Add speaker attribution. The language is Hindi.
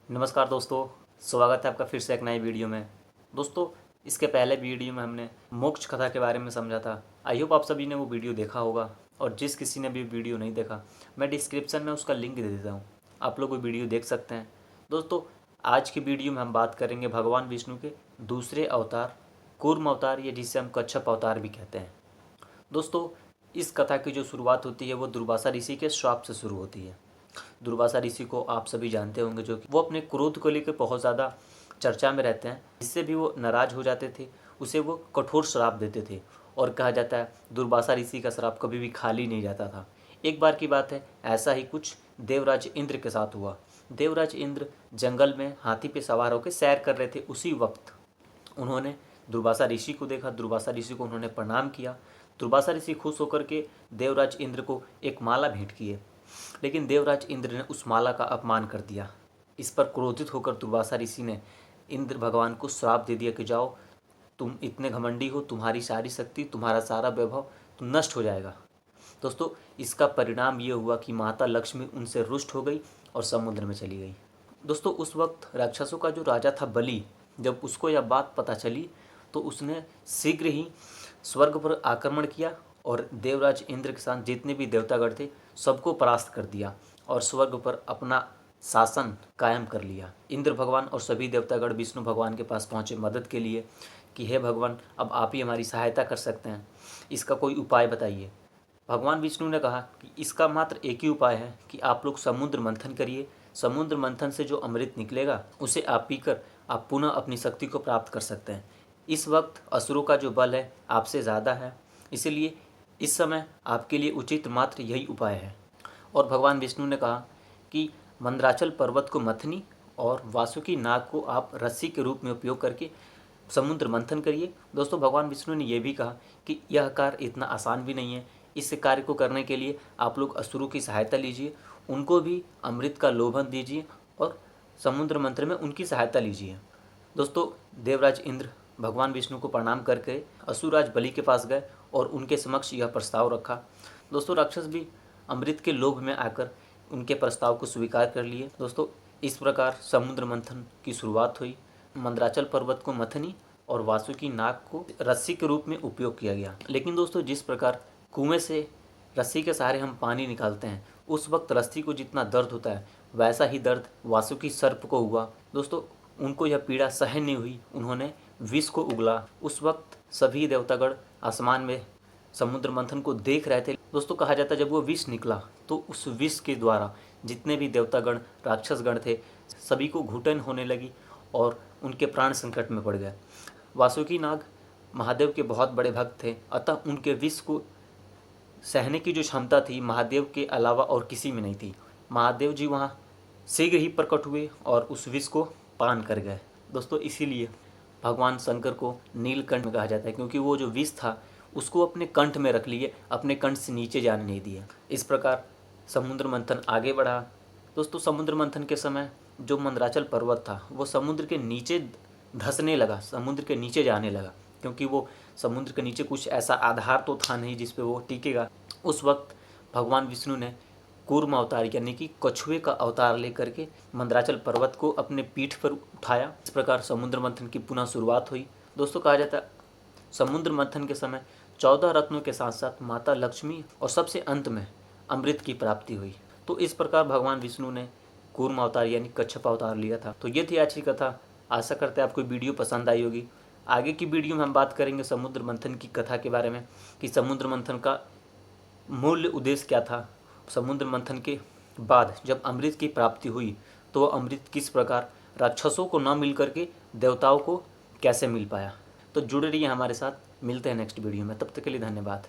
Speaker 1: नमस्कार दोस्तों, स्वागत है आपका फिर से एक नई वीडियो में। दोस्तों, इसके पहले वीडियो में हमने मोक्ष कथा के बारे में समझा था। आई होप आप सभी ने वो वीडियो देखा होगा, और जिस किसी ने भी वीडियो नहीं देखा, मैं डिस्क्रिप्शन में उसका लिंक दे देता हूँ, आप लोग वो वीडियो देख सकते हैं। दोस्तों, आज की वीडियो में हम बात करेंगे भगवान विष्णु के दूसरे अवतार कूर्म अवतार, या जिसे हम कच्छप अवतार भी कहते हैं। दोस्तों, इस कथा की जो शुरुआत होती है वो दुर्वासा ऋषि के श्राप से शुरू होती है। दुर्वासा ऋषि को आप सभी जानते होंगे, जो कि वो अपने क्रोध को लेकर बहुत ज़्यादा चर्चा में रहते हैं, जिससे भी वो नाराज हो जाते थे, उसे वो कठोर श्राप देते थे। और कहा जाता है दुर्वासा ऋषि का श्राप कभी भी खाली नहीं जाता था। एक बार की बात है, ऐसा ही कुछ देवराज इंद्र के साथ हुआ। देवराज इंद्र जंगल में हाथी पे सवार होकर सैर कर रहे थे। उसी वक्त उन्होंने दुर्वासा ऋषि को देखा। दुर्वासा ऋषि को उन्होंने प्रणाम किया। दुर्वासा ऋषि खुश होकर के देवराज इंद्र को एक माला भेंट किए, लेकिन देवराज इंद्र ने उस माला का अपमान कर दिया। इस पर क्रोधित होकर दुर्वासा ऋषि ने इंद्र भगवान को श्राप दे दिया कि जाओ, तुम इतने घमंडी हो, तुम्हारी सारी शक्ति, तुम्हारा सारा वैभव तुम नष्ट हो जाएगा। दोस्तों, इसका परिणाम ये हुआ कि माता लक्ष्मी उनसे रुष्ट हो गई और समुद्र में चली गई। दोस्तों, उस वक्त राक्षसों का जो राजा था बलि, जब उसको यह बात पता चली तो उसने शीघ्र ही स्वर्ग पर आक्रमण किया और देवराज इंद्र के साथ जितने भी देवतागण थे सबको परास्त कर दिया और स्वर्ग पर अपना शासन कायम कर लिया। इंद्र भगवान और सभी देवतागण विष्णु भगवान के पास पहुँचे मदद के लिए कि हे भगवान, अब आप ही हमारी सहायता कर सकते हैं, इसका कोई उपाय बताइए। भगवान विष्णु ने कहा कि इसका मात्र एक ही उपाय है कि आप लोग समुद्र मंथन करिए। समुद्र मंथन से जो अमृत निकलेगा उसे आप पीकर आप पुनः अपनी शक्ति को प्राप्त कर सकते हैं। इस वक्त असुरों का जो बल है आपसे ज़्यादा है, इसलिए इस समय आपके लिए उचित मात्र यही उपाय है। और भगवान विष्णु ने कहा कि मंदराचल पर्वत को मथनी और वासुकी नाग को आप रस्सी के रूप में उपयोग करके समुद्र मंथन करिए। दोस्तों, भगवान विष्णु ने यह भी कहा कि यह कार्य इतना आसान भी नहीं है। इस कार्य को करने के लिए आप लोग असुरों की सहायता लीजिए, उनको भी अमृत का लोभन दीजिए और समुद्र मंथन में उनकी सहायता लीजिए। दोस्तों, देवराज इंद्र भगवान विष्णु को प्रणाम करके असुरराज बलि के पास गए और उनके समक्ष यह प्रस्ताव रखा। दोस्तों, राक्षस भी अमृत के लोभ में आकर उनके प्रस्ताव को स्वीकार कर लिए। दोस्तों, इस प्रकार समुद्र मंथन की शुरुआत हुई। मंदराचल पर्वत को मथनी और वासुकी नाग को रस्सी के रूप में उपयोग किया गया। लेकिन दोस्तों, जिस प्रकार कुएं से रस्सी के सहारे हम पानी निकालते हैं, उस वक्त रस्सी को जितना दर्द होता है वैसा ही दर्द वासुकी सर्प को हुआ। दोस्तों, उनको यह पीड़ा सहन नहीं हुई, उन्होंने विष को उगला। उस वक्त सभी देवतागण आसमान में समुद्र मंथन को देख रहे थे। दोस्तों, कहा जाता है जब वो विष निकला तो उस विष के द्वारा जितने भी देवतागण राक्षसगण थे सभी को घुटन होने लगी और उनके प्राण संकट में पड़ गए। वासुकी नाग महादेव के बहुत बड़े भक्त थे, अतः उनके विष को सहने की जो क्षमता थी महादेव के अलावा और किसी में नहीं थी। महादेव जी वहाँ शीघ्र ही प्रकट हुए और उस विष को पान कर गए। दोस्तों, इसीलिए भगवान शंकर को नीलकंठ में कहा जाता है, क्योंकि वो जो विष था उसको अपने कंठ में रख लिए, अपने कंठ से नीचे जाने नहीं दिए। इस प्रकार समुद्र मंथन आगे बढ़ा। दोस्तों, समुद्र मंथन के समय जो मंदराचल पर्वत था वो समुद्र के नीचे धंसने लगा, समुद्र के नीचे जाने लगा, क्योंकि वो समुद्र के नीचे कुछ ऐसा आधार तो था नहीं जिस पे वो टिकेगा। उस वक्त भगवान विष्णु ने कूर्म अवतार यानी कि कछुए का अवतार लेकर के मंदराचल पर्वत को अपने पीठ पर उठाया। इस प्रकार समुद्र मंथन की पुनः शुरुआत हुई। दोस्तों, कहा जाता है समुद्र मंथन के समय 14 रत्नों के साथ साथ माता लक्ष्मी और सबसे अंत में अमृत की प्राप्ति हुई। तो इस प्रकार भगवान विष्णु ने कूर्म अवतार यानी कच्छप अवतार लिया था। तो ये थी आज की कथा। आशा करते हैं आपको वीडियो पसंद आई होगी। आगे की वीडियो में हम बात करेंगे समुद्र मंथन की कथा के बारे में कि समुद्र मंथन का मूल्य उद्देश्य क्या था। समुद्र मंथन के बाद जब अमृत की प्राप्ति हुई तो वह अमृत किस प्रकार राक्षसों को न मिल करके देवताओं को कैसे मिल पाया। तो जुड़े रहिए हमारे साथ, मिलते हैं नेक्स्ट वीडियो में। तब तक के लिए धन्यवाद।